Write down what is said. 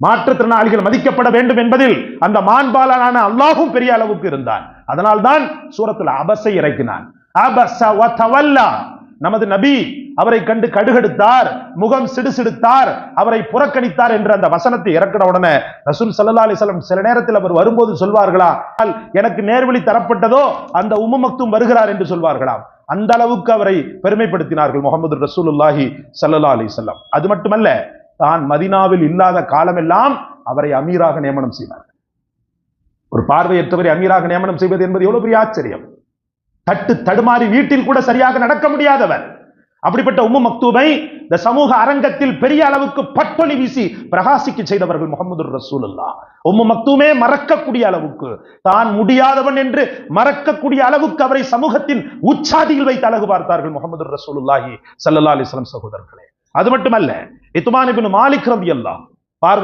மாற்றுத்திறனாளிகள் மதிக்கப்பட வேண்டும் என்பதில் அந்த மாண்பாளனான அல்லாஹும் பெரிய அளவுக்கு இருந்தான். அதனால்தான் சூரத்துல் அபஸை இறக்கினான். அபஸ வ தவல்லா. நமது நபி அவரை கண்டு கடுகெடுத்தார், முகம் சிடுசிடுத்தார், அவரை புறக்கணித்தார் என்ற அந்த வசனத்தை இறக்கிற உடனே ரசூல் ஸல்லல்லாஹு அலைஹி வஸல்லம் சில நேரத்தில் அவர் வரும்போது சொல்வார்களா, எனக்கு நேர்வழி தரப்பட்டதோ அந்த உம்மு மக்தூம் வருகிறார் என்று சொல்வார்களாம். அந்த அளவுக்கு அவரை பெருமைப்படுத்தினார்கள் முஹம்மது ரசூலுல்லாஹி ஸல்லல்லாஹு அலைஹி வஸல்லம். அது மட்டுமல்ல, தான் மதீனாவில் இல்லாத காலமெல்லாம் அவரை அமீராக நியமனம் செய்தார்கள். ஒரு பார்வையற்றவரை அமீராக நியமனம் செய்வது என்பது எவ்வளவு பெரிய ஆச்சரியம். தட்டு தடுமாறி வீட்டில் கூட சரியாக நடக்க முடியாதவர். அப்படிப்பட்ட உம்மு மக்தூமை இந்த சமூக அரங்கத்தில் பெரிய அளவுக்கு பட்டொலி வீசி பிரகாசிக்க செய்தவர்கள் முஹம்மது ரசூலுல்லாஹ். உம்மு மக்தூமே மறக்கக்கூடிய அளவுக்கு, தான் முடியாதவன் என்று மறக்கக்கூடிய அளவுக்கு அவரை சமூகத்தின் உச்சாதியில் வைத்து அழகு பார்த்தார்கள் முஹம்மது ரசூலுல்லாஹி ஸல்லல்லாஹு அலைஹி வஸல்லம். சகோதரர்களே, அது மட்டுமல்ல, இத்மான் இப்னு மாலிக் ரலியல்லாஹு பார்வை